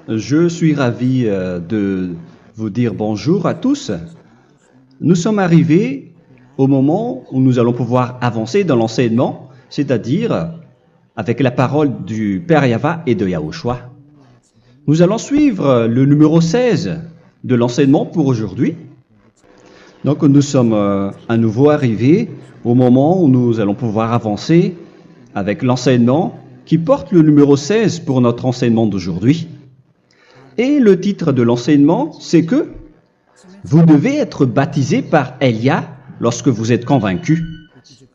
Je suis ravi de vous dire bonjour à tous. Nous sommes arrivés au moment où nous allons pouvoir avancer dans l'enseignement, c'est-à-dire avec la parole du Père Yava et de Yahushua. Nous allons suivre le numéro 16 de l'enseignement pour aujourd'hui. Donc nous sommes à nouveau arrivés au moment où nous allons pouvoir avancer avec l'enseignement qui porte le numéro 16 pour notre enseignement d'aujourd'hui. Et le titre de l'enseignement, c'est que vous devez être baptisé par Elia lorsque vous êtes convaincu.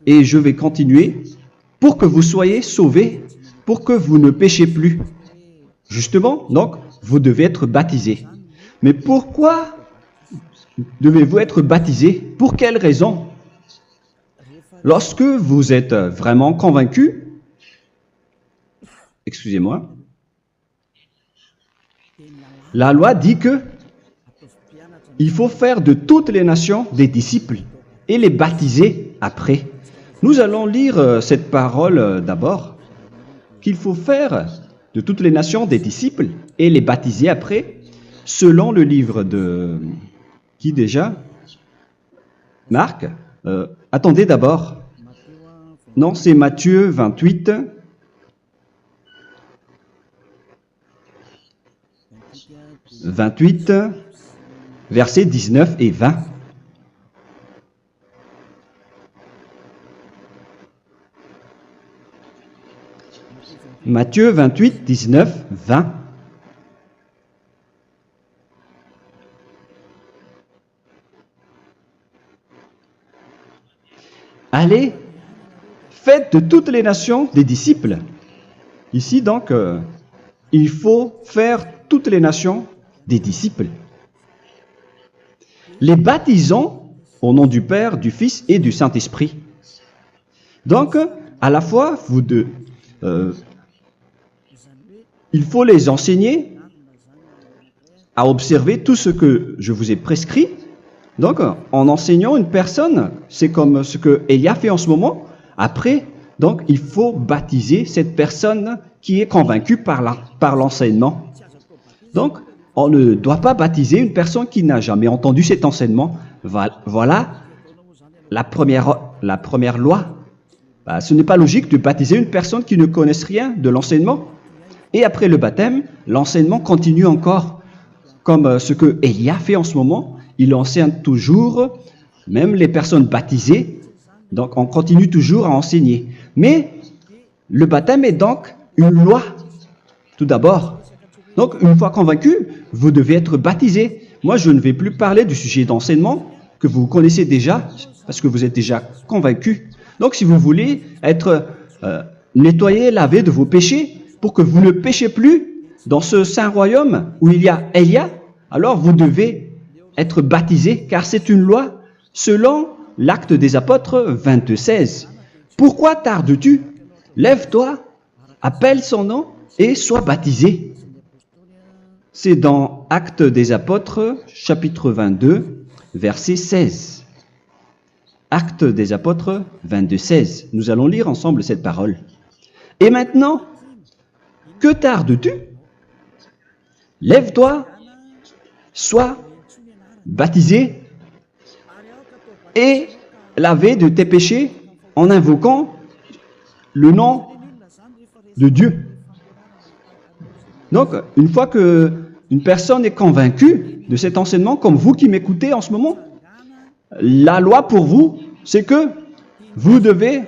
Et je vais continuer pour que vous soyez sauvés, pour que vous ne péchez plus. Justement, donc, vous devez être baptisé. Mais pourquoi devez-vous être baptisé? Pour quelle raison? Lorsque vous êtes vraiment convaincu, excusez-moi, la loi dit que il faut faire de toutes les nations des disciples et les baptiser après. Nous allons lire cette parole d'abord, qu'il faut faire de toutes les nations des disciples et les baptiser après, selon le livre de... Qui déjà? Marc. Attendez d'abord. Non, c'est Matthieu 28. Versets 19 et 20. Matthieu 28, 19, 20. Allez, faites de toutes les nations des disciples. Ici donc, il faut faire toutes les nations des disciples. Les baptisons au nom du Père, du Fils et du Saint-Esprit. Donc, à la fois, il faut les enseigner à observer tout ce que je vous ai prescrit. Donc, en enseignant une personne, c'est comme ce que Elia fait en ce moment. Après, donc, il faut baptiser cette personne qui est convaincue par l'enseignement. Donc, on ne doit pas baptiser une personne qui n'a jamais entendu cet enseignement. Voilà la première loi. Ce n'est pas logique de baptiser une personne qui ne connaisse rien de l'enseignement. Et après le baptême, l'enseignement continue encore, comme ce que Elia fait en ce moment. Il enseigne toujours, même les personnes baptisées. Donc, on continue toujours à enseigner. Mais le baptême est donc une loi, tout d'abord. Donc, une fois convaincu, vous devez être baptisé. Moi, je ne vais plus parler du sujet d'enseignement que vous connaissez déjà, parce que vous êtes déjà convaincu. Donc, si vous voulez être nettoyé, lavé de vos péchés, pour que vous ne péchez plus dans ce saint royaume où il y a Elia, alors vous devez être baptisé, car c'est une loi selon l'Acte des Apôtres 22:16. Pourquoi tardes-tu? Lève-toi, appelle son nom et sois baptisé. C'est dans Actes des Apôtres, chapitre 22, verset 16. Actes des Apôtres 22:16. Nous allons lire ensemble cette parole. Et maintenant, que tardes-tu? Lève-toi, sois baptisé et lavé de tes péchés en invoquant le nom de Dieu. Donc, une fois qu'une personne est convaincue de cet enseignement, comme vous qui m'écoutez en ce moment, la loi pour vous, c'est que vous devez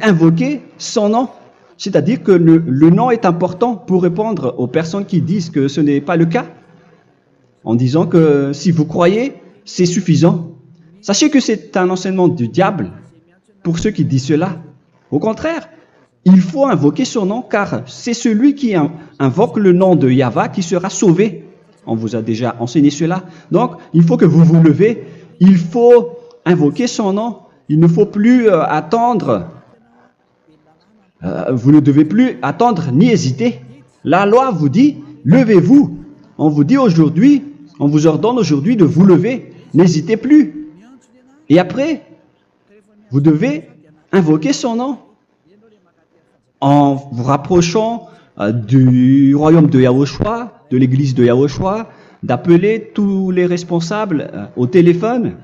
invoquer son nom. C'est-à-dire que le nom est important pour répondre aux personnes qui disent que ce n'est pas le cas, en disant que si vous croyez, c'est suffisant. Sachez que c'est un enseignement du diable pour ceux qui disent cela. Au contraire, il faut invoquer son nom, car c'est celui qui invoque le nom de Yahva qui sera sauvé. On vous a déjà enseigné cela. Donc, il faut que vous vous levez, il faut invoquer son nom, il ne faut plus attendre. Vous ne devez plus attendre ni hésiter. La loi vous dit, levez-vous. On vous dit aujourd'hui, on vous ordonne aujourd'hui de vous lever. N'hésitez plus. Et après, vous devez invoquer son nom en vous rapprochant du royaume de Yahushua, de l'église de Yahushua, d'appeler tous les responsables au téléphone,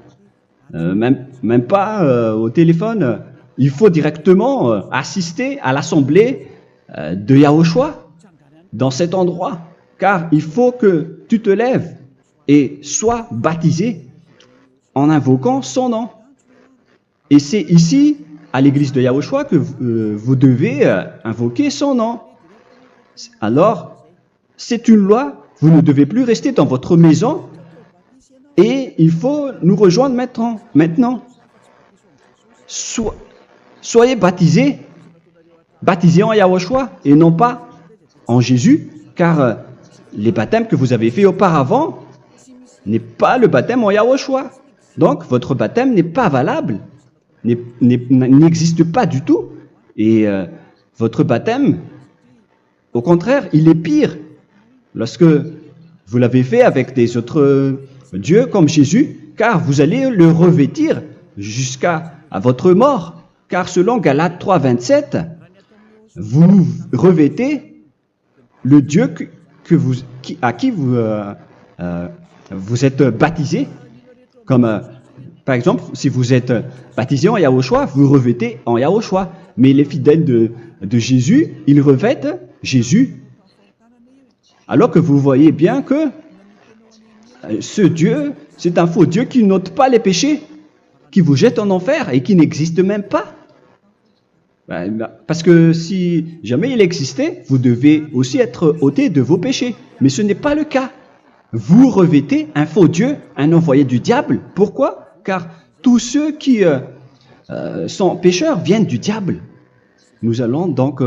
même pas au téléphone, il faut directement assister à l'assemblée de Yahushua dans cet endroit, car il faut que tu te lèves et sois baptisé en invoquant son nom. Et c'est ici, à l'église de Yahushua, que vous devez invoquer son nom. Alors, c'est une loi, vous ne devez plus rester dans votre maison et il faut nous rejoindre maintenant. Soyez baptisés en Yahushua et non pas en Jésus, car les baptêmes que vous avez faits auparavant n'est pas le baptême en Yahushua. Donc, votre baptême n'est pas valable, n'existe pas du tout. Et votre baptême, au contraire, il est pire lorsque vous l'avez fait avec des autres dieux comme Jésus, car vous allez le revêtir jusqu'à votre mort. Car selon Galates 3, 27, vous revêtez le Dieu à qui vous êtes baptisé. Comme par exemple, si vous êtes baptisé en Yahushua, vous revêtez en Yahushua. Mais les fidèles de Jésus, ils revêtent Jésus. Alors que vous voyez bien que ce Dieu, c'est un faux Dieu qui n'ôte pas les péchés, qui vous jette en enfer et qui n'existe même pas. Parce que si jamais il existait, vous devez aussi être ôté de vos péchés. Mais ce n'est pas le cas. Vous revêtez un faux Dieu, un envoyé du diable. Pourquoi? Car tous ceux qui sont pécheurs viennent du diable. Nous allons donc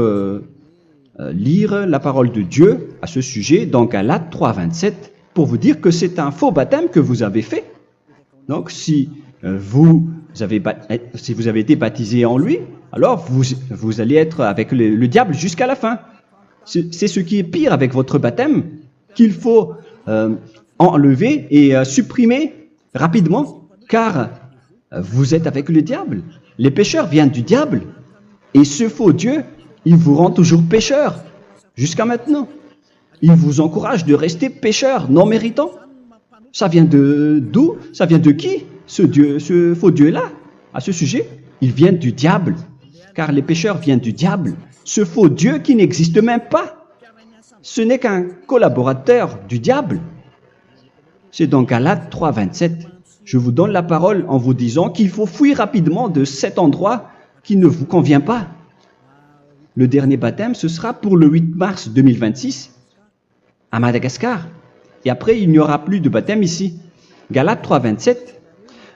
lire la parole de Dieu à ce sujet dans Galates 3, 27 pour vous dire que c'est un faux baptême que vous avez fait. Donc si vous avez été baptisé en lui, alors vous allez être avec le diable jusqu'à la fin. C'est ce qui est pire avec votre baptême qu'il faut enlever et supprimer rapidement, car vous êtes avec le diable. Les pécheurs viennent du diable, et ce faux Dieu, il vous rend toujours pécheur, jusqu'à maintenant. Il vous encourage de rester pécheur, non méritant. Ça vient d'où? Ça vient de qui, ce faux Dieu-là? À ce sujet, il vient du diable, car les pécheurs viennent du diable. Ce faux Dieu qui n'existe même pas. Ce n'est qu'un collaborateur du diable. C'est dans Galates 3, 27. Je vous donne la parole en vous disant qu'il faut fuir rapidement de cet endroit qui ne vous convient pas. Le dernier baptême, ce sera pour le 8 mars 2026 à Madagascar. Et après, il n'y aura plus de baptême ici. Galates 3, 27.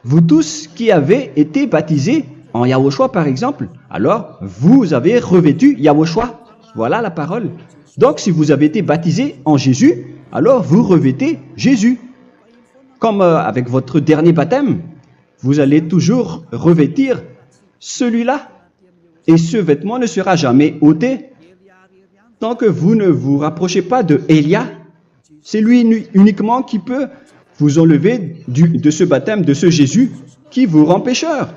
Vous tous qui avez été baptisés en Yahushua, par exemple, alors vous avez revêtu Yahushua. Voilà la parole. Donc, si vous avez été baptisé en Jésus, alors vous revêtez Jésus. Comme avec votre dernier baptême, vous allez toujours revêtir celui-là. Et ce vêtement ne sera jamais ôté tant que vous ne vous rapprochez pas de Élia. C'est lui uniquement qui peut vous enlever de ce baptême, de ce Jésus qui vous rend pécheur.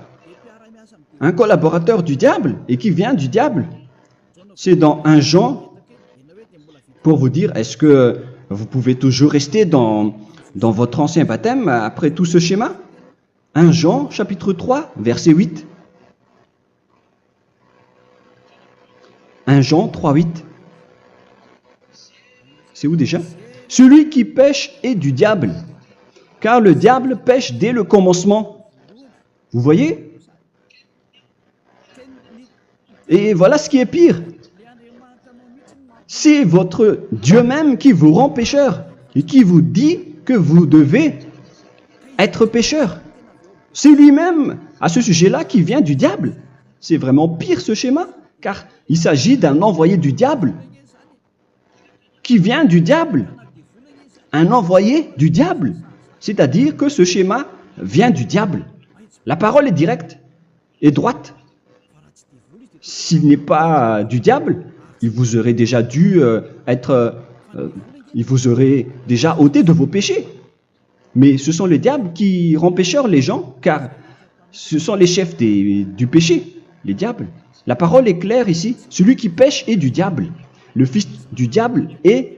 Un collaborateur du diable et qui vient du diable. C'est dans 1 Jean, pour vous dire, est-ce que vous pouvez toujours rester dans votre ancien baptême après tout ce schéma? 1 Jean, chapitre 3, verset 8. 1 Jean 3, 8. C'est où déjà? Celui qui pêche est du diable, car le diable pêche dès le commencement. Vous voyez? Et voilà ce qui est pire. C'est votre Dieu même qui vous rend pécheur et qui vous dit que vous devez être pécheur. C'est lui-même, à ce sujet-là, qui vient du diable. C'est vraiment pire ce schéma, car il s'agit d'un envoyé du diable qui vient du diable. Un envoyé du diable. C'est-à-dire que ce schéma vient du diable. La parole est directe et droite. S'il n'est pas du diable, il vous aurait déjà dû il vous aurait déjà ôté de vos péchés. Mais ce sont les diables qui rendent pécheurs les gens, car ce sont les chefs du péché, les diables. La parole est claire ici, celui qui pêche est du diable. le fils du diable est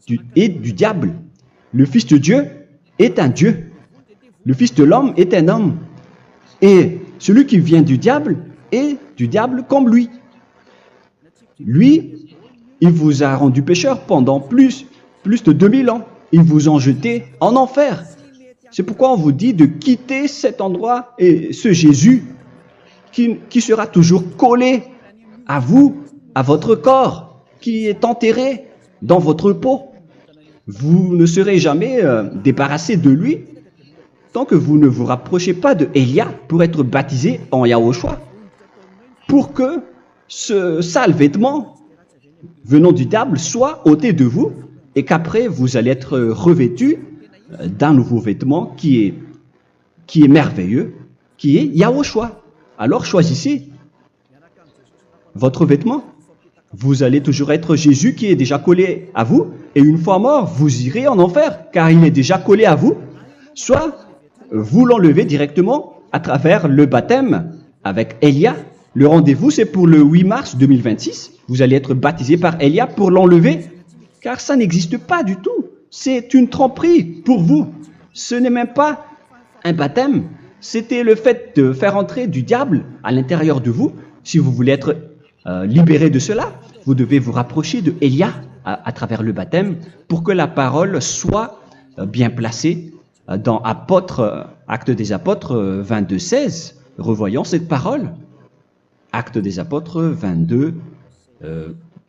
du diable. Le fils de Dieu est un Dieu. Le fils de l'homme est un homme. Et celui qui vient du diable est du diable comme lui. Lui, il vous a rendu pécheur pendant plus de 2000 ans. Il vous a jeté en enfer. C'est pourquoi on vous dit de quitter cet endroit et ce Jésus qui sera toujours collé à vous, à votre corps, qui est enterré dans votre peau. Vous ne serez jamais débarrassé de lui tant que vous ne vous rapprochez pas de Élia pour être baptisé en Yahushua, pour que ce sale vêtement venant du diable soit ôté de vous et qu'après vous allez être revêtu d'un nouveau vêtement qui est merveilleux, qui est Yahushua. Alors choisissez votre vêtement. Vous allez toujours être Jésus qui est déjà collé à vous, et une fois mort, vous irez en enfer, car il est déjà collé à vous. Soit vous l'enlevez directement à travers le baptême avec Élia. Le rendez-vous, c'est pour le 8 mars 2026. Vous allez être baptisé par Élia pour l'enlever, car ça n'existe pas du tout. C'est une tromperie pour vous. Ce n'est même pas un baptême. C'était le fait de faire entrer du diable à l'intérieur de vous. Si vous voulez être libéré de cela, vous devez vous rapprocher de Élia à travers le baptême pour que la parole soit bien placée dans Actes des Apôtres 22-16. Revoyons cette parole. Actes des Apôtres 22,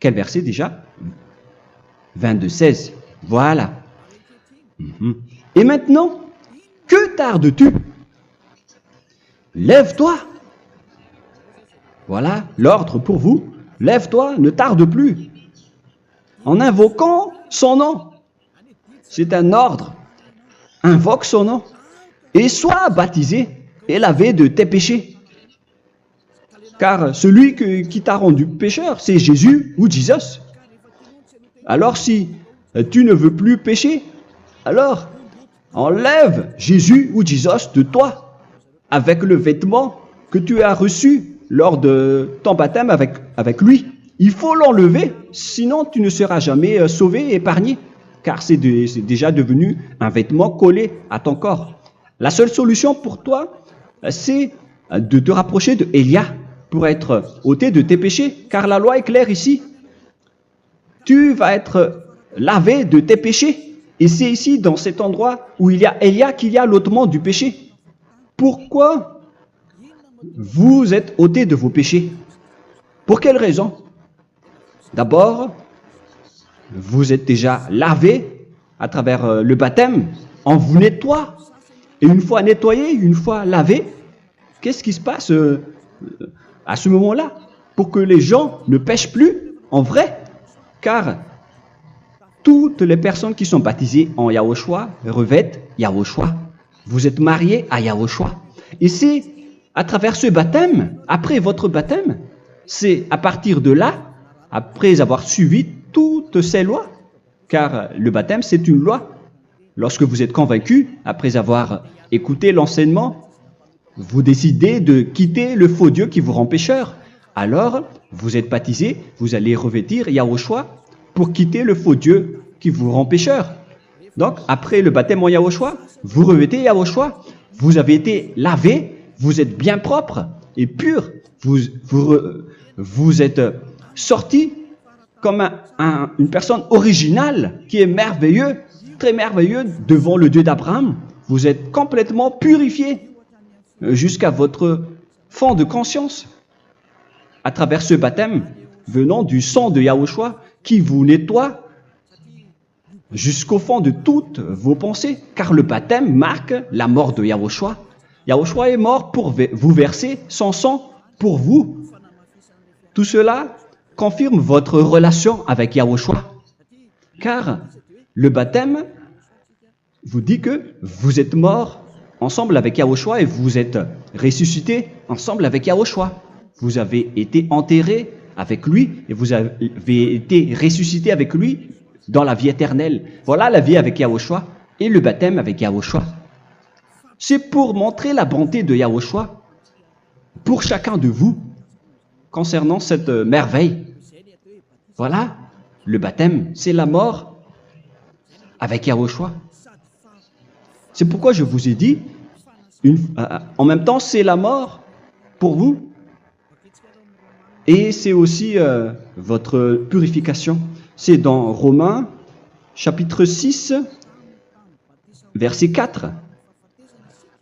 quel verset déjà? 22-16. Voilà. Et maintenant, que tardes-tu? Lève-toi. Voilà l'ordre pour vous. Lève-toi, ne tarde plus. En invoquant son nom. C'est un ordre. Invoque son nom. Et sois baptisé et lavé de tes péchés. Car celui qui t'a rendu pécheur, c'est Jésus ou Jesus. Alors si tu ne veux plus pécher, alors enlève Jésus ou Jesus de toi avec le vêtement que tu as reçu lors de ton baptême avec lui. Il faut l'enlever, sinon tu ne seras jamais sauvé, épargné, car c'est déjà devenu un vêtement collé à ton corps. La seule solution pour toi, c'est de te rapprocher de Élia pour être ôté de tes péchés, car la loi est claire ici. Tu vas être lavé de tes péchés, et c'est ici, dans cet endroit où il y a Élia, qu'il y a l'ôtement du péché. Pourquoi vous êtes ôté de vos péchés? Pour quelle raison? D'abord, vous êtes déjà lavé à travers le baptême. On vous nettoie. Et une fois nettoyé, une fois lavé, qu'est-ce qui se passe à ce moment-là? Pour que les gens ne pêchent plus en vrai. Car toutes les personnes qui sont baptisées en Yahushua revêtent Yahushua. Vous êtes mariés à Yahushua. Et c'est à travers ce baptême, après votre baptême, c'est à partir de là, après avoir suivi toutes ces lois, car le baptême c'est une loi. Lorsque vous êtes convaincu, après avoir écouté l'enseignement, vous décidez de quitter le faux Dieu qui vous rend pécheur. Alors, vous êtes baptisé, vous allez revêtir Yahushua pour quitter le faux Dieu qui vous rend pécheur. Donc, après le baptême en Yahushua, vous revêtez Yahushua, vous avez été lavé, vous êtes bien propre et pur, vous êtes sorti comme une personne originale qui est merveilleux, très merveilleux devant le Dieu d'Abraham. Vous êtes complètement purifié jusqu'à votre fond de conscience à travers ce baptême venant du sang de Yahushua qui vous nettoie jusqu'au fond de toutes vos pensées, car le baptême marque la mort de Yahushua. Yahushua est mort pour vous verser son sang pour vous. Tout cela confirme votre relation avec Yahushua, car le baptême vous dit que vous êtes mort ensemble avec Yahushua et vous êtes ressuscité ensemble avec Yahushua. Vous avez été enterré avec lui et vous avez été ressuscité avec lui dans la vie éternelle. Voilà la vie avec Yahushua et le baptême avec Yahushua. C'est pour montrer la bonté de Yahushua pour chacun de vous concernant cette merveille. Voilà le baptême, c'est la mort avec Yahushua. C'est pourquoi je vous ai dit, en même temps, c'est la mort pour vous. Et c'est aussi votre purification. C'est dans Romains, chapitre 6, verset 4.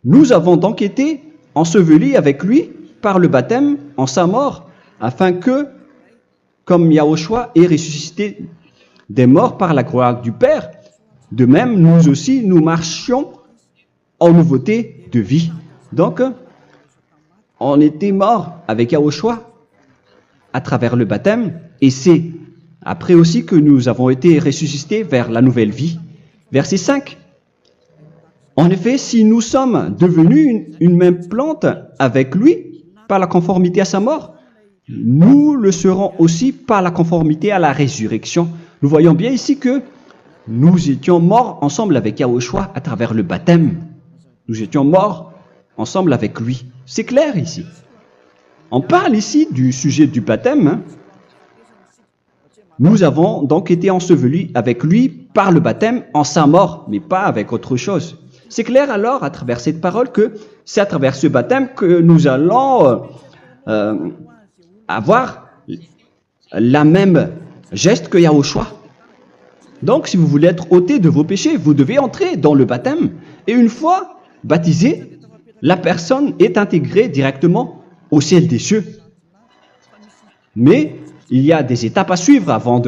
Nous avons donc été ensevelis avec lui par le baptême en sa mort, afin que, comme Yahushua est ressuscité des morts par la gloire du Père, de même, nous aussi, nous marchions en nouveauté de vie. Donc, on était morts avec Yahushua à travers le baptême, et c'est après aussi que nous avons été ressuscités vers la nouvelle vie. Verset 5. En effet, si nous sommes devenus une même plante avec lui par la conformité à sa mort, nous le serons aussi par la conformité à la résurrection. Nous voyons bien ici que nous étions morts ensemble avec Yahushua à travers le baptême. Nous étions morts ensemble avec lui. C'est clair ici. On parle ici du sujet du baptême. Nous avons donc été ensevelis avec lui par le baptême en sa mort, mais pas avec autre chose. C'est clair alors à travers cette parole que c'est à travers ce baptême que nous allons avoir la même geste que Yahushua. Donc, si vous voulez être ôté de vos péchés, vous devez entrer dans le baptême. Et une fois baptisé, la personne est intégrée directement au ciel des cieux. Mais il y a des étapes à suivre avant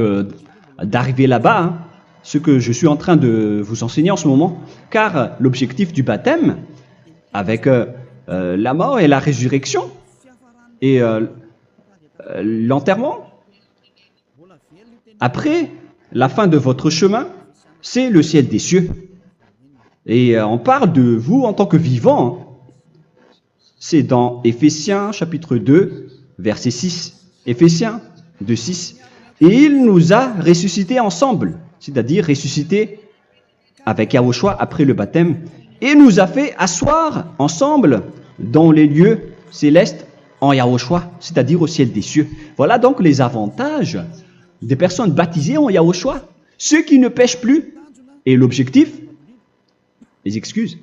d'arriver là-bas, ce que je suis en train de vous enseigner en ce moment. Car l'objectif du baptême, avec la mort et la résurrection, et l'enterrement, après la fin de votre chemin, c'est le ciel des cieux. Et on parle de vous en tant que vivant. C'est dans Éphésiens chapitre 2, verset 6. Éphésiens 2, 6. Et il nous a ressuscités ensemble, c'est-à-dire ressuscités avec Yahushua après le baptême, et nous a fait asseoir ensemble dans les lieux célestes en Yahushua, c'est-à-dire au ciel des cieux. Voilà donc les avantages des personnes baptisées en Yahushua, ceux qui ne pêchent plus. Et l'objectif, les excuses,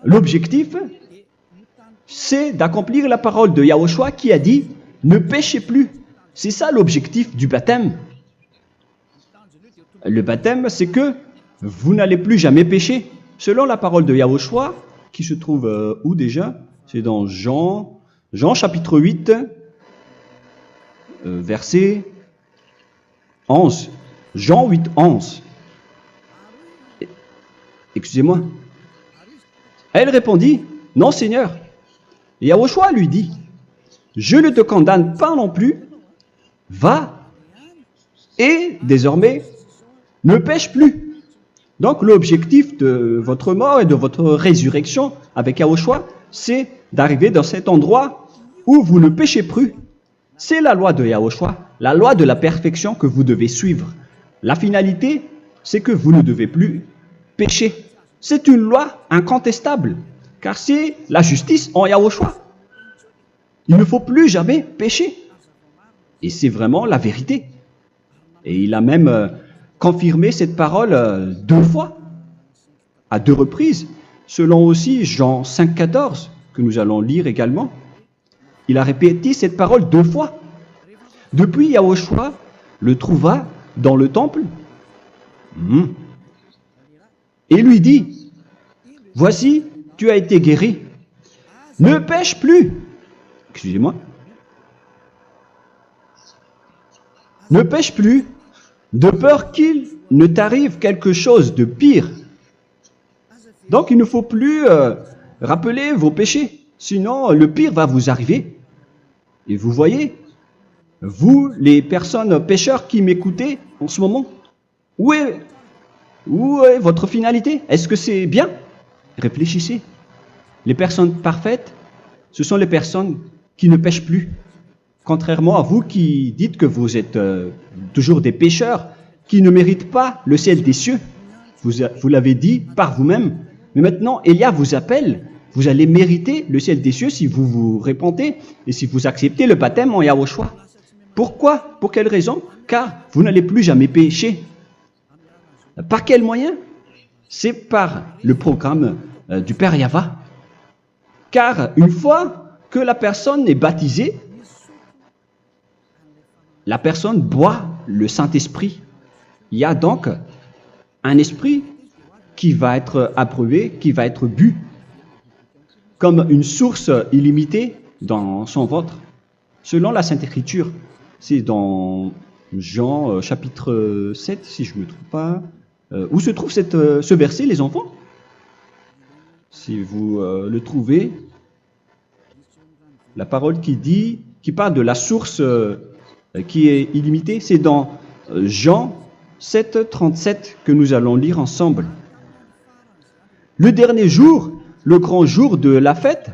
l'objectif, c'est d'accomplir la parole de Yahushua qui a dit « Ne péchez plus ». C'est ça l'objectif du baptême. Le baptême, c'est que vous n'allez plus jamais pécher. Selon la parole de Yahushua, qui se trouve où déjà? C'est dans Jean chapitre 8, verset 11. Jean 8, 11. Excusez-moi. Elle répondit, « Non, Seigneur. » Et Yahushua lui dit, « Je ne te condamne pas non plus. Va et désormais ne pêche plus. » Donc l'objectif de votre mort et de votre résurrection avec Yahushua, c'est d'arriver dans cet endroit où vous ne péchez plus. C'est la loi de Yahushua, la loi de la perfection que vous devez suivre. La finalité, c'est que vous ne devez plus pécher. C'est une loi incontestable, car c'est la justice en Yahushua. Il ne faut plus jamais pécher. Et c'est vraiment la vérité. Et il a même confirmé cette parole 2 fois, à 2 reprises, selon aussi Jean 5, 14, que nous allons lire également. Il a répété cette parole 2 fois. Depuis, Yahushua le trouva dans le temple et lui dit, « Voici, tu as été guéri. Ne pêche plus. » Excusez-moi. « Ne pêche plus, de peur qu'il ne t'arrive quelque chose de pire. » Donc, il ne faut plus rappeler vos péchés, sinon le pire va vous arriver. Et vous voyez, vous, les personnes pécheurs qui m'écoutez en ce moment, où est votre finalité? Est-ce que c'est bien? Réfléchissez. Les personnes parfaites, ce sont les personnes qui ne pêchent plus. Contrairement à vous qui dites que vous êtes toujours des pécheurs qui ne méritent pas le ciel des cieux. Vous l'avez dit par vous-même. Mais maintenant, Élia vous appelle. Vous allez mériter le ciel des cieux si vous vous repentez et si vous acceptez le baptême en Yahushua. Pourquoi? Pour quelle raison? car vous n'allez plus jamais pécher. Par quel moyen? C'est par le programme du Père Yahva. Car une fois que la personne est baptisée, la personne boit le Saint-Esprit. Il y a donc un esprit qui va être approuvé, qui va être bu, comme une source illimitée dans son ventre, selon la Sainte Écriture. C'est dans Jean chapitre 7, si je ne me trompe pas. Où se trouve ce verset, les enfants? Si vous le trouvez, la parole qui parle de la source qui est illimitée, c'est dans Jean 7, 37 que nous allons lire ensemble. Le dernier jour, le grand jour de la fête,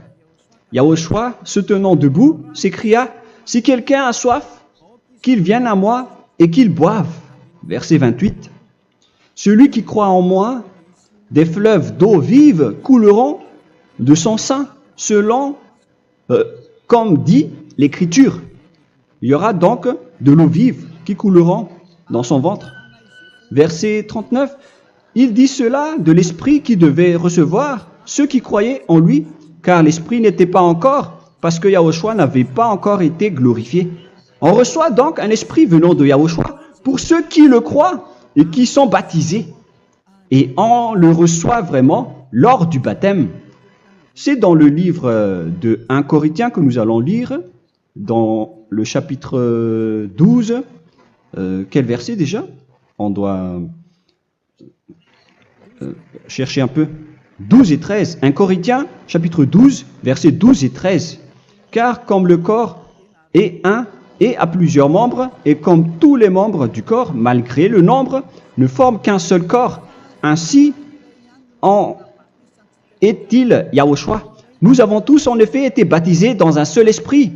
Yahushua, se tenant debout, s'écria, « Si quelqu'un a soif, qu'il vienne à moi et qu'il boive. » Verset 28. « Celui qui croit en moi, des fleuves d'eau vive couleront de son sein, selon, comme dit l'Écriture. » Il y aura donc de l'eau vive qui couleront dans son ventre. Verset 39. Il dit cela de l'Esprit qui devait recevoir ceux qui croyaient en lui, car l'Esprit n'était pas encore, parce que Yahushua n'avait pas encore été glorifié. On reçoit donc un Esprit venant de Yahushua pour ceux qui le croient et qui sont baptisés. Et on le reçoit vraiment lors du baptême. C'est dans le livre de 1 Corinthiens que nous allons lire, dans le chapitre 12. Quel verset déjà? On doit chercher un peu. 12 et 13. 1 Corinthiens, chapitre 12, versets 12 et 13. Car comme le corps est un et a plusieurs membres, et comme tous les membres du corps, malgré le nombre, ne forment qu'un seul corps, ainsi en est-il Yahushua. Nous avons tous en effet été baptisés dans un seul esprit,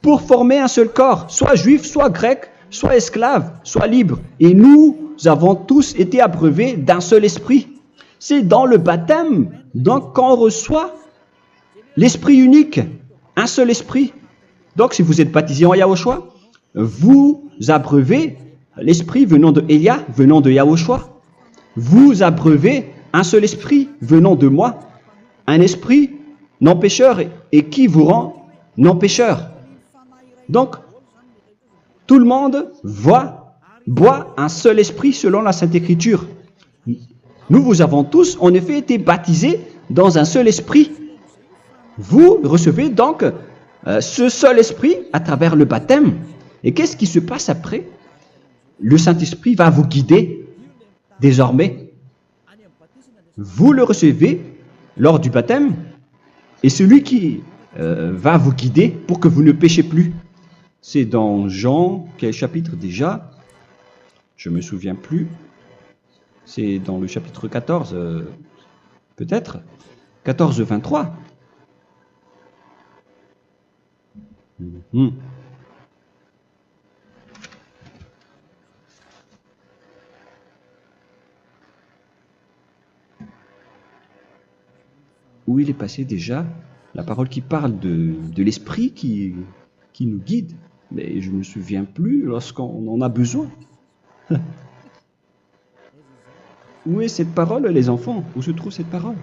pour former un seul corps, soit juif, soit grec, soit esclave, soit libre. Et nous avons tous été abreuvés d'un seul esprit. C'est dans le baptême, donc, qu'on reçoit l'esprit unique, un seul esprit. Donc, si vous êtes baptisé en Yahushua, vous abreuvez l'esprit venant de Elia, venant de Yahushua. Vous abreuvez un seul esprit venant de moi, un esprit non pécheur et qui vous rend non pécheur. Donc, tout le monde boit un seul esprit selon la Sainte Écriture. Nous vous avons tous en effet été baptisés dans un seul esprit. Vous recevez donc ce seul esprit à travers le baptême. Et qu'est-ce qui se passe après? Le Saint-Esprit va vous guider désormais. Vous le recevez lors du baptême et celui qui va vous guider pour que vous ne péchez plus. C'est dans Jean, quel chapitre déjà? Je ne me souviens plus. C'est dans le chapitre 14, peut-être. 14, 23. Où il est passé déjà la parole qui parle de l'esprit qui nous guide. Mais je ne me souviens plus lorsqu'on en a besoin. Où est cette parole, les enfants? Où se trouve cette parole?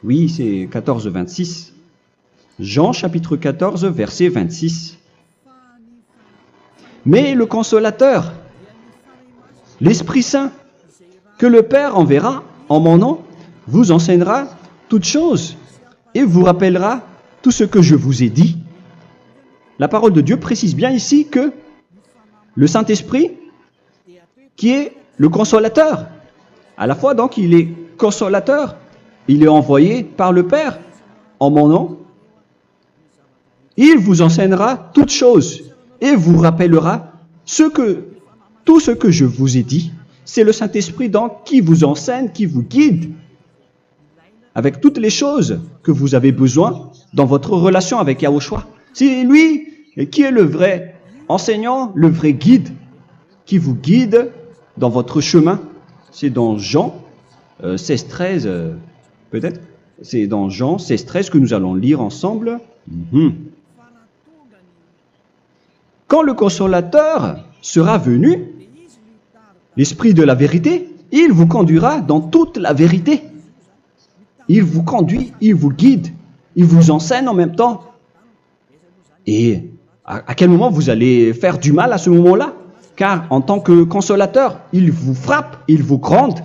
Oui, c'est 14, 26. Jean, chapitre 14, verset 26. Mais le Consolateur, l'Esprit Saint, que le Père enverra en mon nom, vous enseignera toutes choses et vous rappellera tout ce que je vous ai dit. La parole de Dieu précise bien ici que le Saint-Esprit, qui est le consolateur, à la fois donc il est consolateur, il est envoyé par le Père en mon nom, il vous enseignera toutes choses et vous rappellera tout ce que je vous ai dit. C'est le Saint-Esprit donc qui vous enseigne, qui vous guide avec toutes les choses que vous avez besoin dans votre relation avec Yahushua. C'est lui qui est le vrai enseignant, le vrai guide, qui vous guide dans votre chemin. C'est dans Jean 16, 13, peut-être. C'est dans Jean 16, 13 que nous allons lire ensemble. Quand le consolateur sera venu, l'Esprit de la vérité, il vous conduira dans toute la vérité. Il vous conduit, il vous guide, il vous enseigne en même temps. Et à quel moment vous allez faire du mal à ce moment-là? Car en tant que consolateur, il vous frappe, il vous gronde.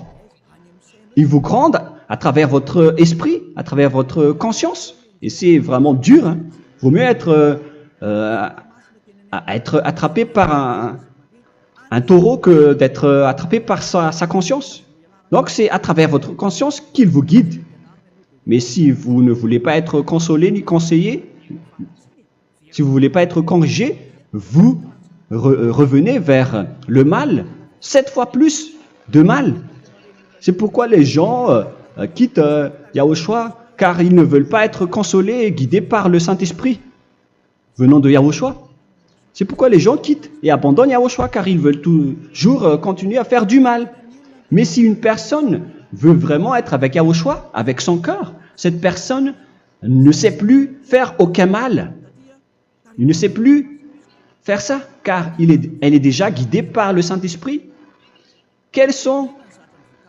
Il vous gronde à travers votre esprit, à travers votre conscience. Et c'est vraiment dur. Hein. Vaut mieux être attrapé par un taureau que d'être attrapé par sa conscience. Donc c'est à travers votre conscience qu'il vous guide. Mais si vous ne voulez pas être consolé ni conseillé, si vous ne voulez pas être corrigé, vous revenez vers le mal, 7 fois plus de mal. C'est pourquoi les gens quittent Yahushua, car ils ne veulent pas être consolés et guidés par le Saint-Esprit venant de Yahushua. C'est pourquoi les gens quittent et abandonnent Yahushua, car ils veulent toujours continuer à faire du mal. Mais si une personne veut vraiment être avec Yahushua, avec son cœur, cette personne ne sait plus faire aucun mal. Il ne sait plus faire ça, car elle est déjà guidée par le Saint-Esprit. Quels sont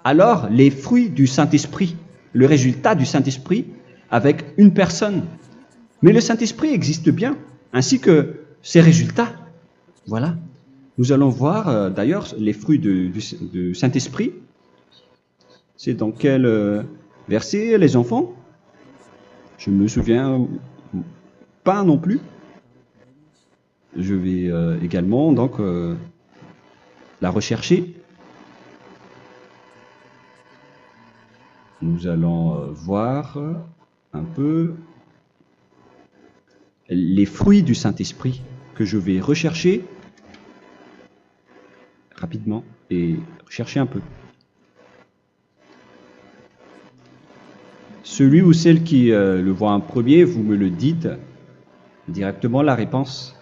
alors les fruits du Saint-Esprit, le résultat du Saint-Esprit avec une personne? Mais le Saint-Esprit existe bien, ainsi que ses résultats. Voilà. Nous allons voir d'ailleurs les fruits du Saint-Esprit. C'est dans quel verset, les enfants? Je ne me souviens pas non plus. Je vais également donc la rechercher. Nous allons voir un peu les fruits du Saint-Esprit que je vais rechercher rapidement et chercher un peu. Celui ou celle qui le voit en premier, vous me le dites directement la réponse.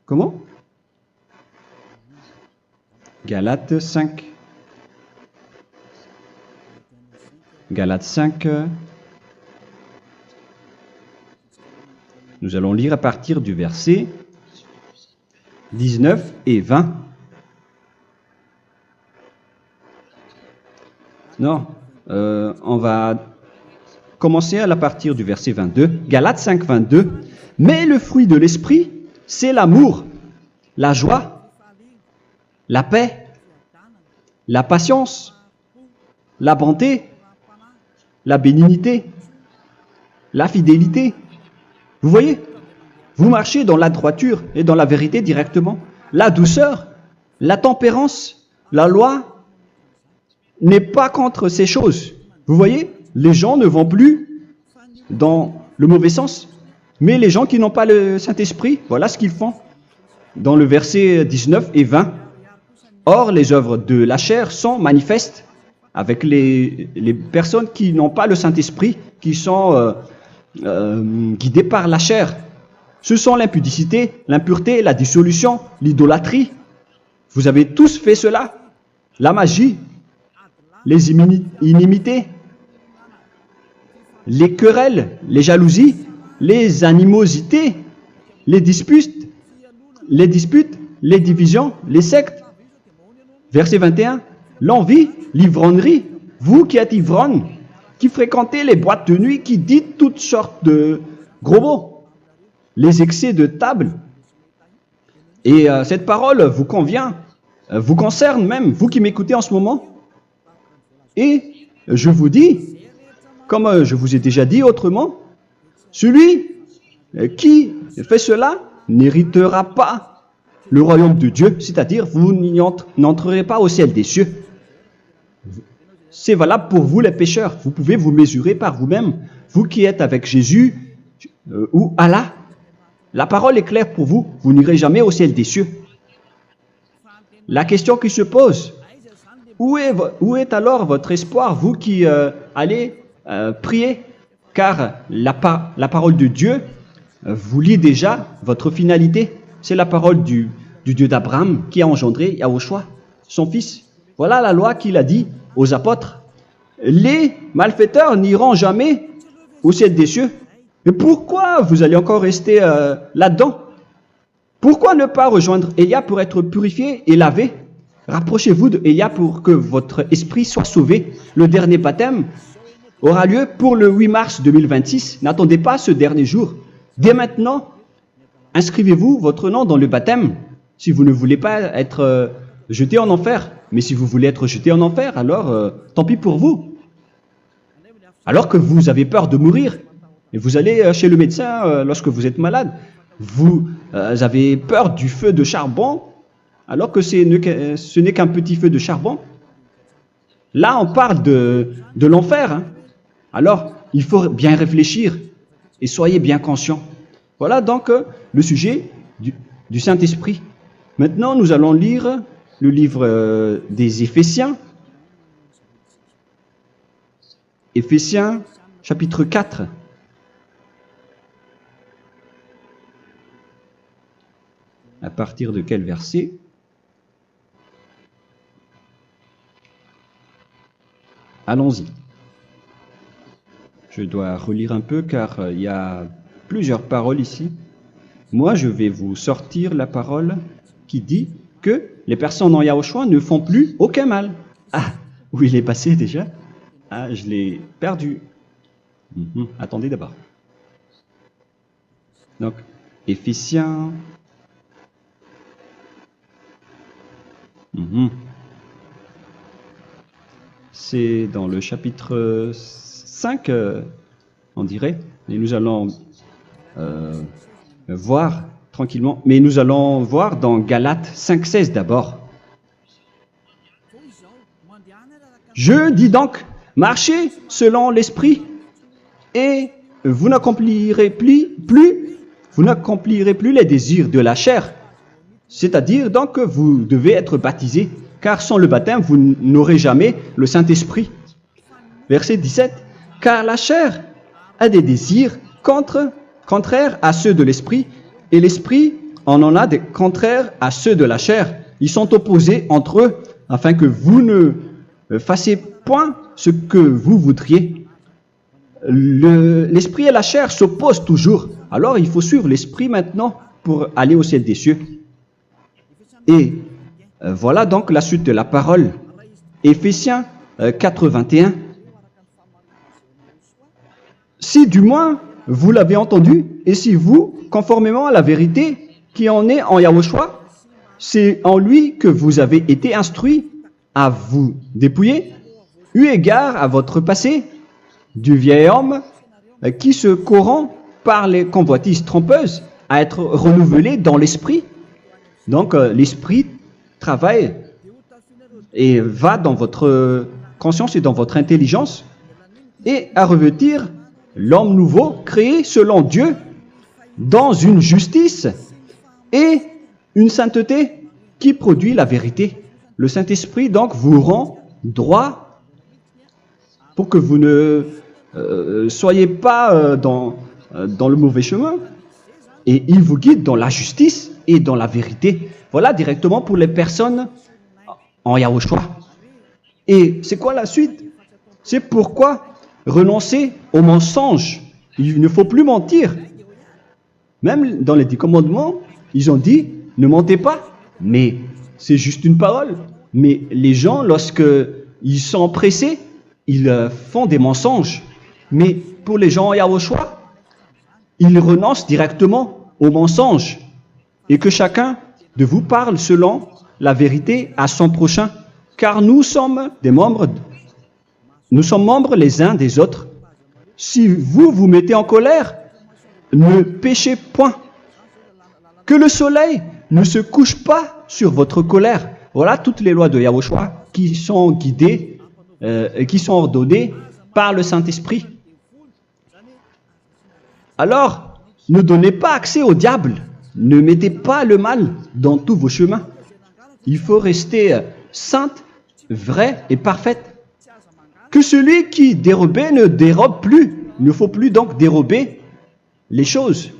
Comment? Galates 5. Galates 5. Nous allons lire à partir du verset 19 et 20. Non, on va commencer à partir du verset 22. Galates 5, 22. Mais le fruit de l'esprit, c'est l'amour, la joie, la paix, la patience, la bonté, la bénignité, la fidélité. Vous voyez? Vous marchez dans la droiture et dans la vérité directement. La douceur, la tempérance, la loi n'est pas contre ces choses. Vous voyez? Les gens ne vont plus dans le mauvais sens. Mais les gens qui n'ont pas le Saint-Esprit, voilà ce qu'ils font. Dans le verset 19 et 20. Or, les œuvres de la chair sont manifestes avec les personnes qui n'ont pas le Saint-Esprit, qui sont guidées par la chair. Ce sont l'impudicité, l'impureté, la dissolution, l'idolâtrie. Vous avez tous fait cela. La magie, les inimités, les querelles, les jalousies, les animosités, les disputes, les divisions, les sectes. Verset 21, l'envie, l'ivrognerie, vous qui êtes ivrognes, qui fréquentez les boîtes de nuit, qui dites toutes sortes de gros mots, les excès de table. Et cette parole vous convient, vous concerne même, vous qui m'écoutez en ce moment. Et je vous dis, comme je vous ai déjà dit autrement, celui qui fait cela n'héritera pas le royaume de Dieu, c'est-à-dire vous n'entrerez pas au ciel des cieux. C'est valable pour vous les pécheurs. Vous pouvez vous mesurer par vous-même, vous qui êtes avec Jésus ou Allah. La parole est claire pour vous, vous n'irez jamais au ciel des cieux. La question qui se pose, où est alors votre espoir, vous qui allez prier? Car la parole de Dieu vous lit déjà votre finalité. C'est la parole du Dieu d'Abraham qui a engendré Yahushua, son fils. Voilà la loi qu'il a dit aux apôtres. Les malfaiteurs n'iront jamais au ciel des cieux. Mais pourquoi vous allez encore rester là-dedans? Pourquoi ne pas rejoindre Élia pour être purifié et lavé? Rapprochez-vous de Élia pour que votre esprit soit sauvé. Le dernier baptême aura lieu pour le 8 mars 2026. N'attendez pas ce dernier jour. Dès maintenant, inscrivez-vous votre nom dans le baptême si vous ne voulez pas être jeté en enfer. Mais si vous voulez être jeté en enfer, alors tant pis pour vous. Alors que vous avez peur de mourir, et vous allez chez le médecin lorsque vous êtes malade, vous avez peur du feu de charbon, alors que ce n'est qu'un petit feu de charbon. Là, on parle de l'enfer. Hein. Alors, il faut bien réfléchir et soyez bien conscients. Voilà donc le sujet du Saint-Esprit. Maintenant, nous allons lire le livre des Éphésiens. Éphésiens, chapitre 4. À partir de quel verset? Allons-y. Je dois relire un peu car il y a plusieurs paroles ici. Moi, je vais vous sortir la parole qui dit que les personnes en Yahushua ne font plus aucun mal. Ah, où il est passé déjà? Ah, je l'ai perdu. Attendez d'abord. Donc, Éphésiens. C'est dans le chapitre 5, on dirait. Et nous allons voir tranquillement. Mais nous allons voir dans Galates 5,16 d'abord. Je dis donc, marchez selon l'esprit et vous n'accomplirez plus les désirs de la chair. C'est-à-dire donc que vous devez être baptisé, car sans le baptême, vous n'aurez jamais le Saint-Esprit. Verset 17. Car la chair a des désirs contraires à ceux de l'esprit, et l'esprit en a des contraires à ceux de la chair. Ils sont opposés entre eux, afin que vous ne fassiez point ce que vous voudriez. L'esprit et la chair s'opposent toujours. Alors il faut suivre l'esprit maintenant pour aller au ciel des cieux. Et voilà donc la suite de la parole. Éphésiens 4:21. Si du moins vous l'avez entendu, et si vous, conformément à la vérité qui en est en Yahushua, c'est en lui que vous avez été instruits à vous dépouiller, eu égard à votre passé, du vieil homme qui se corrompt par les convoitises trompeuses, à être renouvelé dans l'esprit. Donc l'esprit travaille et va dans votre conscience et dans votre intelligence et à revêtir l'homme nouveau créé selon Dieu dans une justice et une sainteté qui produit la vérité. Le Saint-Esprit donc vous rend droit pour que vous ne soyez pas dans le mauvais chemin et il vous guide dans la justice et dans la vérité. Voilà directement pour les personnes en Yahushua. Et c'est quoi la suite? C'est pourquoi renoncer au mensonge. Il ne faut plus mentir. Même dans les 10 commandements, ils ont dit ne mentez pas. Mais c'est juste une parole. Mais les gens, lorsqu'ils sont pressés, ils font des mensonges. Mais pour les gens en Yahushua, ils renoncent directement au mensonge. Et que chacun de vous parle selon la vérité à son prochain. Car nous sommes membres les uns des autres. Si vous vous mettez en colère, ne péchez point. Que le soleil ne se couche pas sur votre colère. Voilà toutes les lois de Yahushua qui sont guidées, qui sont ordonnées par le Saint-Esprit. Alors, ne donnez pas accès au diable. Ne mettez pas le mal dans tous vos chemins. Il faut rester sainte, vraie et parfaite. Que celui qui dérobait ne dérobe plus. Il ne faut plus donc dérober les choses.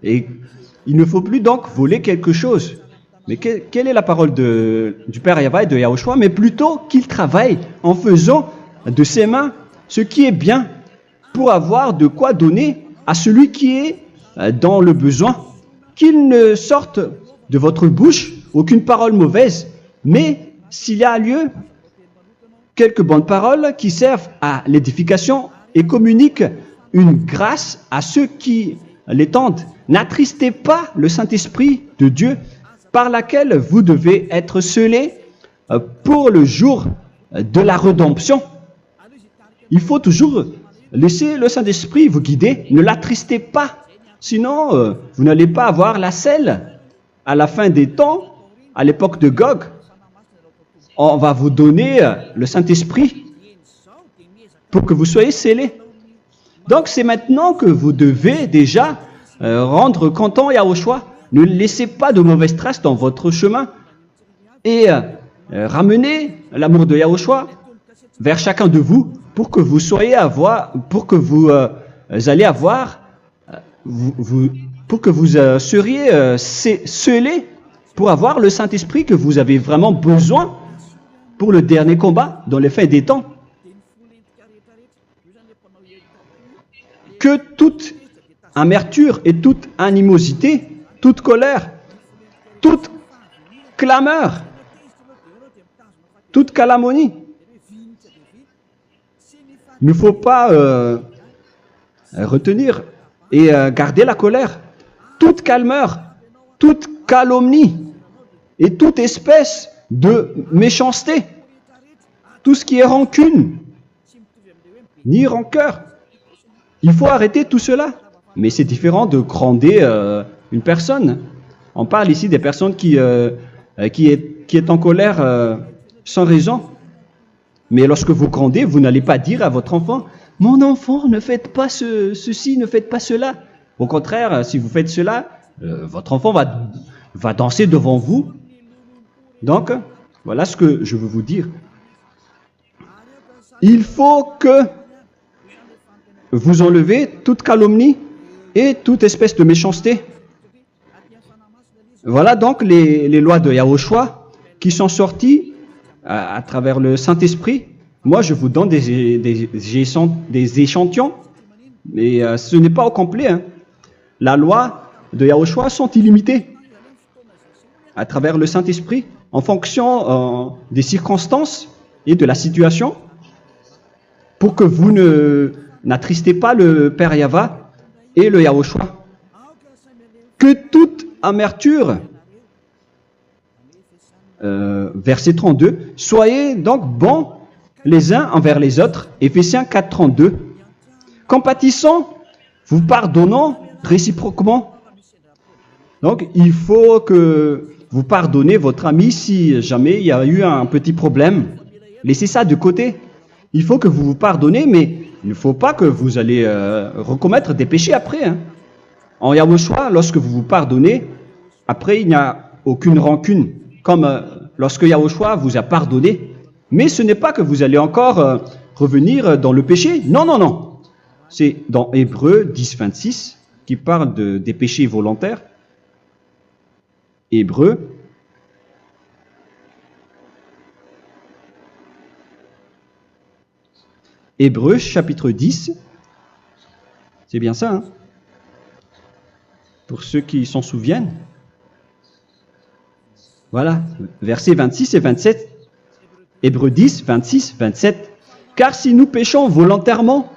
Et il ne faut plus donc voler quelque chose. Mais quelle est la parole du Père Yahweh et de Yahushua? Mais plutôt qu'il travaille en faisant de ses mains ce qui est bien pour avoir de quoi donner à celui qui est dans le besoin. Qu'il ne sorte de votre bouche aucune parole mauvaise, mais s'il y a lieu, quelques bonnes paroles qui servent à l'édification et communiquent une grâce à ceux qui l'étendent. N'attristez pas le Saint-Esprit de Dieu par laquelle vous devez être scellés pour le jour de la rédemption. Il faut toujours laisser le Saint-Esprit vous guider. Ne l'attristez pas. Sinon, vous n'allez pas avoir la selle. À la fin des temps, à l'époque de Gog, on va vous donner le Saint-Esprit pour que vous soyez scellés. Donc, c'est maintenant que vous devez déjà rendre content Yahushua. Ne laissez pas de mauvaises traces dans votre chemin et ramenez l'amour de Yahushua vers chacun de vous pour que vous soyez pour que vous seriez scellés pour avoir le Saint-Esprit que vous avez vraiment besoin pour le dernier combat dans les fins des temps. Que toute amertume et toute animosité, toute colère, toute clameur, toute calomnie, il ne faut pas retenir et garder la colère. Toute calmeur, toute calomnie et toute espèce de méchanceté, tout ce qui est rancune, ni rancœur. Il faut arrêter tout cela. Mais c'est différent de gronder une personne. On parle ici des personnes qui est en colère sans raison. Mais lorsque vous grondez, vous n'allez pas dire à votre enfant « Mon enfant, ne faites pas ceci, ne faites pas cela ». Au contraire, si vous faites cela, votre enfant va danser devant vous. Donc, voilà ce que je veux vous dire. Il faut que vous enlevez toute calomnie et toute espèce de méchanceté. Voilà donc les lois de Yahushua qui sont sorties à travers le Saint-Esprit. Moi, je vous donne des échantillons, mais ce n'est pas au complet. Hein. La loi de Yahushua sont illimitées à travers le Saint-Esprit en fonction des circonstances et de la situation pour que vous n'attristez pas le Père Yahva et le Yahushua. Que toute amertume, verset 32, soyez donc bons les uns envers les autres, Éphésiens 4, 32, compatissant, vous pardonnant réciproquement. Donc, il faut que vous pardonnez votre ami si jamais il y a eu un petit problème. Laissez ça de côté. Il faut que vous vous pardonnez, mais il ne faut pas que vous allez recommettre des péchés après. Hein. En Yahushua, lorsque vous vous pardonnez, après il n'y a aucune rancune, comme lorsque Yahushua vous a pardonné. Mais ce n'est pas que vous allez encore revenir dans le péché. Non, non, non. C'est dans Hébreux 10, 26 qui parle des péchés volontaires. Hébreux. Hébreux chapitre 10. C'est bien ça, hein? Pour ceux qui s'en souviennent. Voilà, versets 26 et 27. Hébreux 10, 26, 27. Car si nous péchons volontairement,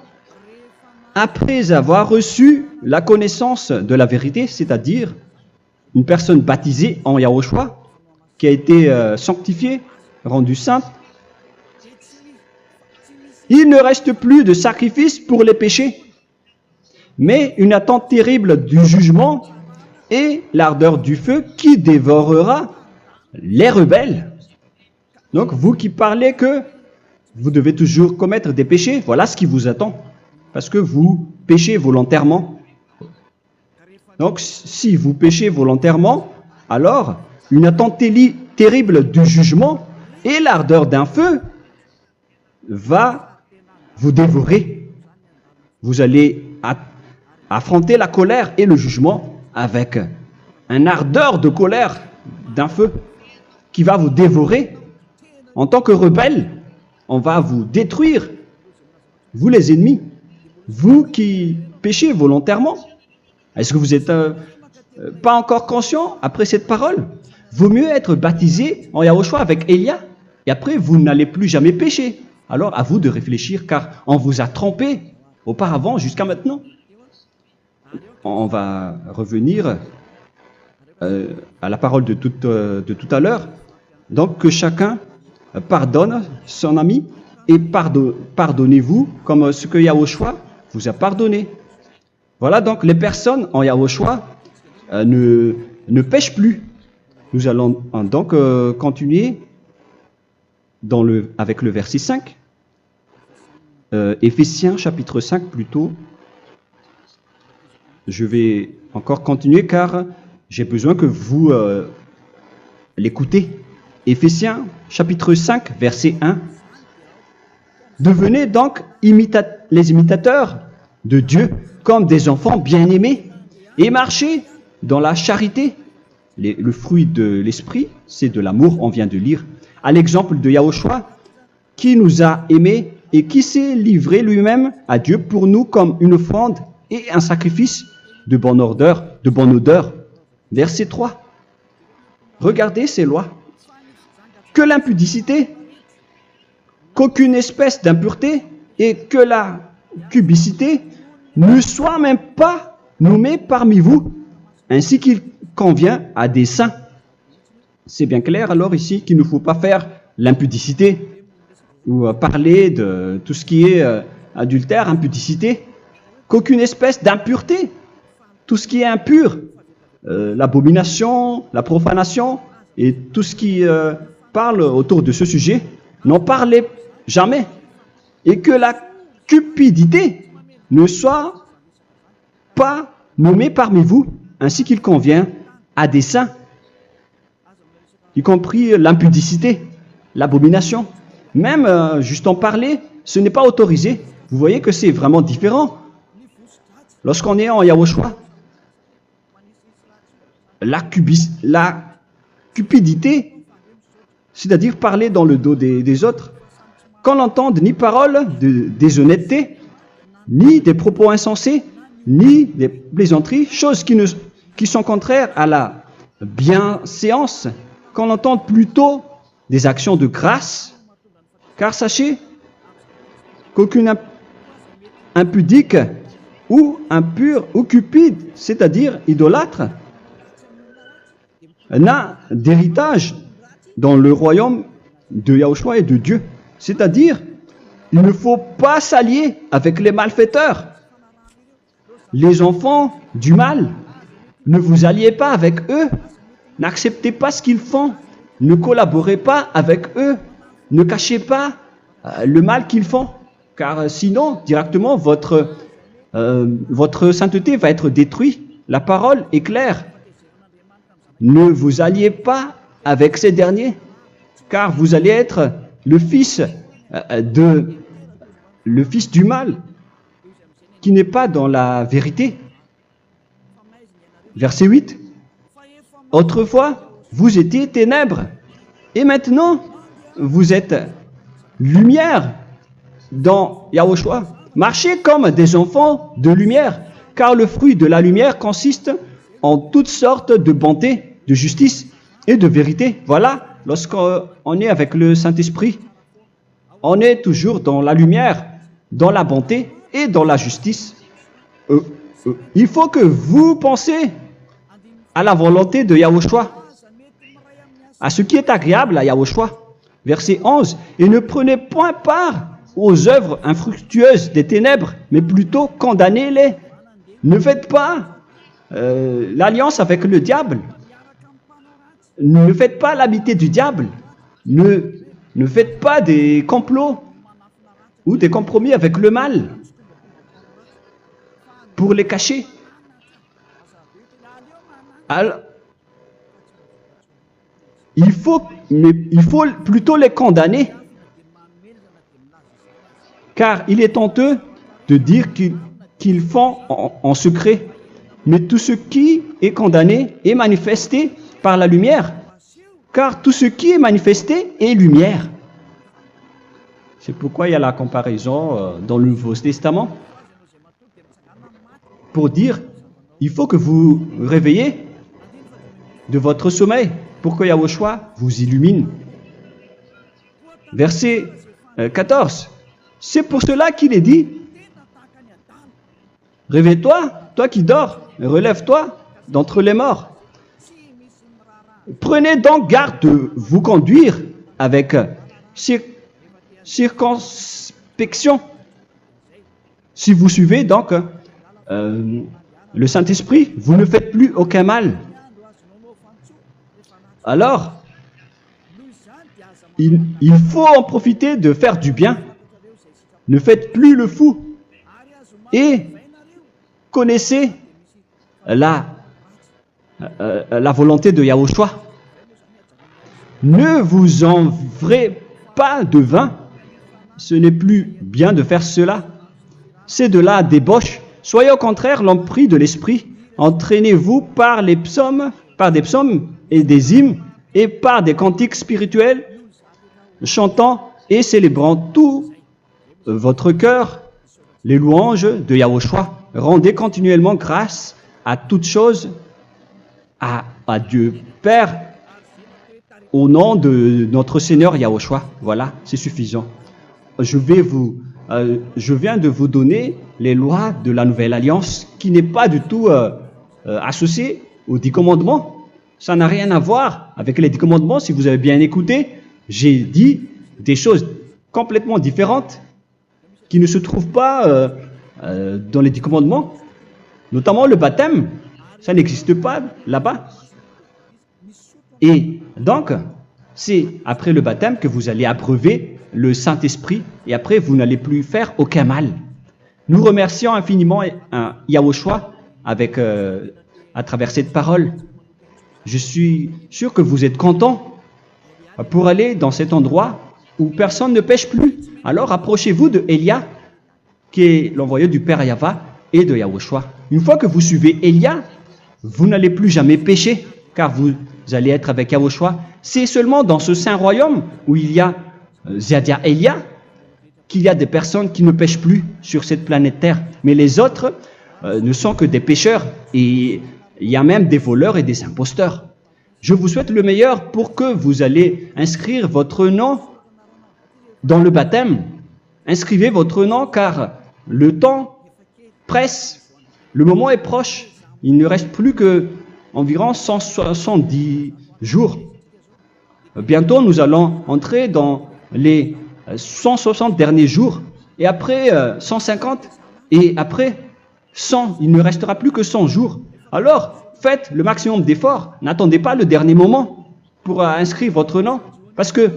après avoir reçu la connaissance de la vérité, c'est-à-dire une personne baptisée en Yahushua, qui a été sanctifiée, rendue sainte, il ne reste plus de sacrifice pour les péchés, mais une attente terrible du jugement et l'ardeur du feu qui dévorera les rebelles. Donc, vous qui parlez que vous devez toujours commettre des péchés, voilà ce qui vous attend, parce que vous péchez volontairement. Donc, si vous péchez volontairement, alors une attente terrible du jugement et l'ardeur d'un feu va vous dévorer. Vous allez affronter la colère et le jugement avec un ardeur de colère d'un feu qui va vous dévorer en tant que rebelle. on va vous détruire, vous les ennemis, vous qui péchez volontairement. Est-ce que vous n'êtes pas encore conscient après cette parole? Vaut mieux être baptisé en Yahushua avec Elia, et après vous n'allez plus jamais pécher. Alors à vous de réfléchir, car on vous a trompé auparavant jusqu'à maintenant. On va revenir à la parole de tout à l'heure. Donc que chacun pardonne son ami et pardonnez-vous comme ce que Yahushua vous a pardonné. Voilà, donc les personnes en Yahushua ne pêchent plus. Nous allons donc continuer avec le verset 5. Éphésiens chapitre 5 plutôt. Je vais encore continuer car j'ai besoin que vous l'écoutez. Éphésiens chapitre 5 verset 1. Devenez donc les imitateurs de Dieu comme des enfants bien-aimés et marchez dans la charité. Le fruit de l'esprit, c'est de l'amour, on vient de lire, à l'exemple de Yahushua, qui nous a aimés et qui s'est livré lui-même à Dieu pour nous comme une offrande et un sacrifice de bonne odeur. Verset 3. Regardez ces lois. Que l'impudicité, qu'aucune espèce d'impureté et que la cubicité ne soient même pas nommés parmi vous, ainsi qu'il convient à des saints. C'est bien clair alors ici qu'il ne faut pas faire l'impudicité ou parler de tout ce qui est adultère, impudicité, qu'aucune espèce d'impureté, tout ce qui est impur, l'abomination, la profanation et tout ce qui parle autour de ce sujet, n'en parlez jamais. Et que la cupidité ne soit pas nommée parmi vous, ainsi qu'il convient à des saints, y compris l'impudicité, l'abomination. Même juste en parler, ce n'est pas autorisé. Vous voyez que c'est vraiment différent. Lorsqu'on est en Yahushua, la cupidité, c'est-à-dire parler dans le dos des autres, qu'on n'entende ni parole de déshonnêteté, ni des propos insensés, ni des plaisanteries, choses qui sont contraires à la bienséance, qu'on entende plutôt des actions de grâce. Car sachez qu'aucune impudique ou impure ou cupide, c'est-à-dire idolâtre, n'a d'héritage dans le royaume de Yahushua et de Dieu. C'est-à-dire, il ne faut pas s'allier avec les malfaiteurs. Les enfants du mal, ne vous alliez pas avec eux. N'acceptez pas ce qu'ils font. Ne collaborez pas avec eux. Ne cachez pas le mal qu'ils font. Car sinon, directement, votre sainteté va être détruite. La parole est claire. Ne vous alliez pas avec ces derniers. Car vous allez être le fils du mal, qui n'est pas dans la vérité. Verset 8. Autrefois, vous étiez ténèbres, et maintenant, vous êtes lumière dans Yahushua. Marchez comme des enfants de lumière, car le fruit de la lumière consiste en toutes sortes de bonté, de justice et de vérité. Voilà, lorsqu'on est avec le Saint-Esprit, on est toujours dans la lumière, dans la bonté et dans la justice. Il faut que vous pensiez à la volonté de Yahushua, à ce qui est agréable à Yahushua. Verset 11. Et ne prenez point part aux œuvres infructueuses des ténèbres, mais plutôt condamnez-les. Ne faites pas l'alliance avec le diable. Ne faites pas l'amitié du diable. Ne faites pas des complots ou des compromis avec le mal pour les cacher. Alors, il faut plutôt les condamner, car il est honteux de dire qu'ils font en secret. Mais tout ce qui est condamné est manifesté par la lumière, car tout ce qui est manifesté est lumière. C'est pourquoi il y a la comparaison dans le Nouveau Testament pour dire, il faut que vous réveillez de votre sommeil pour que Yahushua vous illumine. Verset 14. C'est pour cela qu'il est dit, réveille-toi, toi qui dors, relève-toi d'entre les morts. Prenez donc garde de vous conduire avec circonspection. Si vous suivez donc le Saint-Esprit, vous ne faites plus aucun mal. Alors, il faut en profiter de faire du bien. Ne faites plus le fou. Et connaissez la volonté de Yahushua. Ne vous envrez pas de vin. Ce n'est plus bien de faire cela. C'est de la débauche. Soyez au contraire l'empris de l'esprit. Entraînez-vous par des psaumes et des hymnes et par des cantiques spirituels, chantant et célébrant tout votre cœur les louanges de Yahushua. Rendez continuellement grâce à toutes choses à Dieu Père au nom de notre Seigneur Yahushua. Voilà, c'est suffisant. Je viens de vous donner les lois de la Nouvelle Alliance qui n'est pas du tout associée aux 10 commandements. Ça n'a rien à voir avec les 10 commandements. Si vous avez bien écouté, j'ai dit des choses complètement différentes qui ne se trouvent pas dans les 10 commandements. Notamment le baptême. Ça n'existe pas là-bas. Et donc, c'est après le baptême que vous allez abreuver le Saint-Esprit et après, vous n'allez plus faire aucun mal. Nous remercions infiniment Yahushua à travers cette parole. Je suis sûr que vous êtes contents pour aller dans cet endroit où personne ne pêche plus. Alors, approchez-vous de Élia, qui est l'envoyé du Père Yahva et de Yahushua. Une fois que vous suivez Élia, vous n'allez plus jamais pécher, car vous allez être avec Yahushua. C'est seulement dans ce saint royaume où il y a Ziadia Elia qu'il y a des personnes qui ne pêchent plus sur cette planète Terre. Mais les autres ne sont que des pécheurs et il y a même des voleurs et des imposteurs. Je vous souhaite le meilleur pour que vous allez inscrire votre nom dans le baptême. Inscrivez votre nom car le temps presse, le moment est proche. Il ne reste plus que environ 170 jours. Bientôt, nous allons entrer dans les 160 derniers jours, et après 150, et après 100. Il ne restera plus que 100 jours. Alors, faites le maximum d'efforts. N'attendez pas le dernier moment pour inscrire votre nom. Parce que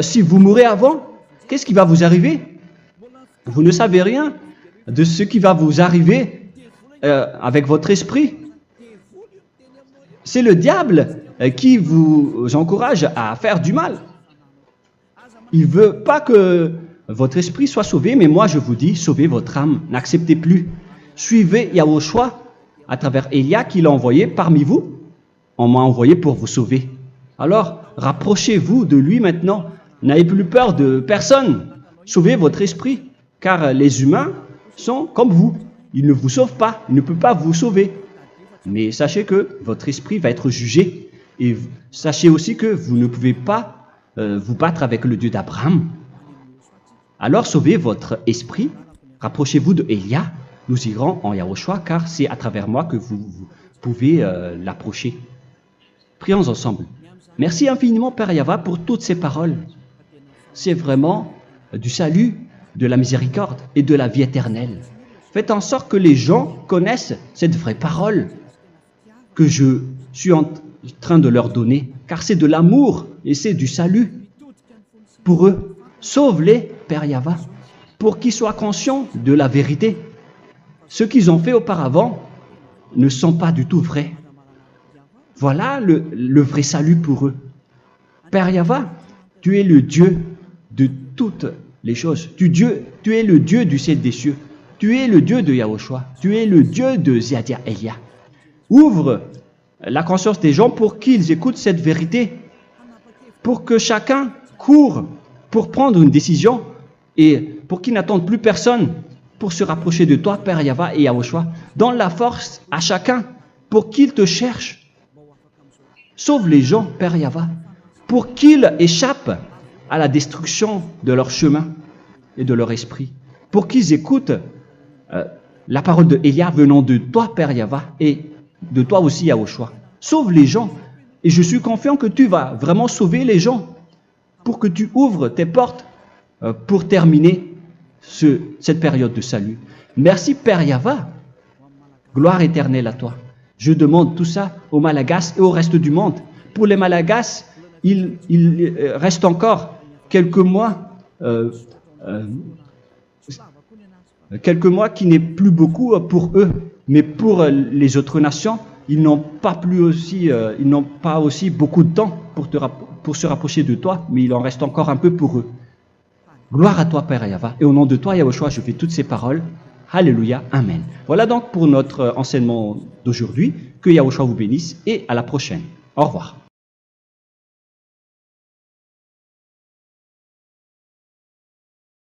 si vous mourrez avant, qu'est-ce qui va vous arriver? Vous ne savez rien de ce qui va vous arriver avec votre esprit. C'est le diable qui vous encourage à faire du mal. Il ne veut pas que votre esprit soit sauvé, mais moi je vous dis, sauvez votre âme, n'acceptez plus. Suivez Yahushua à travers Élia qu'il a envoyé parmi vous. On m'a envoyé pour vous sauver. Alors, rapprochez-vous de lui maintenant. N'ayez plus peur de personne. Sauvez votre esprit, car les humains sont comme vous. Ils ne vous sauvent pas, ils ne peuvent pas vous sauver. Mais sachez que votre esprit va être jugé. Et sachez aussi que vous ne pouvez pas vous battre avec le Dieu d'Abraham. Alors sauvez votre esprit, rapprochez-vous de Élia, nous irons en Yahushua, car c'est à travers moi que vous pouvez l'approcher. Prions ensemble. Merci infiniment Père Yahva pour toutes ces paroles. C'est vraiment du salut, de la miséricorde et de la vie éternelle. Faites en sorte que les gens connaissent cette vraie parole que je suis en train de leur donner, car c'est de l'amour et c'est du salut pour eux. Sauve-les, Père Yahva, pour qu'ils soient conscients de la vérité. Ce qu'ils ont fait auparavant ne sont pas du tout vrais. Voilà le vrai salut pour eux. Père Yahva, tu es le Dieu de toutes les choses. Tu es le Dieu du ciel des cieux. Tu es le Dieu de Yahushua. Tu es le Dieu de Ziadia Elia. Ouvre la conscience des gens pour qu'ils écoutent cette vérité, pour que chacun court pour prendre une décision et pour qu'ils n'attendent plus personne pour se rapprocher de toi, Père Yahweh et Yahushua. Donne la force à chacun pour qu'ils te cherchent. Sauve les gens, Père Yahweh, pour qu'ils échappent à la destruction de leur chemin et de leur esprit, pour qu'ils écoutent la parole de Élia venant de toi, Père Yahweh, et de toi aussi, Yahushua. Sauve les gens, et je suis confiant que tu vas vraiment sauver les gens pour que tu ouvres tes portes pour terminer cette période de salut. Merci, Père Yahweh. Gloire éternelle à toi. Je demande tout ça aux Malagasy et au reste du monde. Pour les Malagasy, il reste encore quelques mois qui n'est plus beaucoup pour eux, mais pour les autres nations, ils n'ont pas aussi beaucoup de temps pour se rapprocher de toi, mais il en reste encore un peu pour eux. Gloire à toi, Père Yahweh, et au nom de toi, Yahushua, je fais toutes ces paroles. Alléluia, Amen. Voilà donc pour notre enseignement d'aujourd'hui. Que Yahushua vous bénisse et à la prochaine. Au revoir.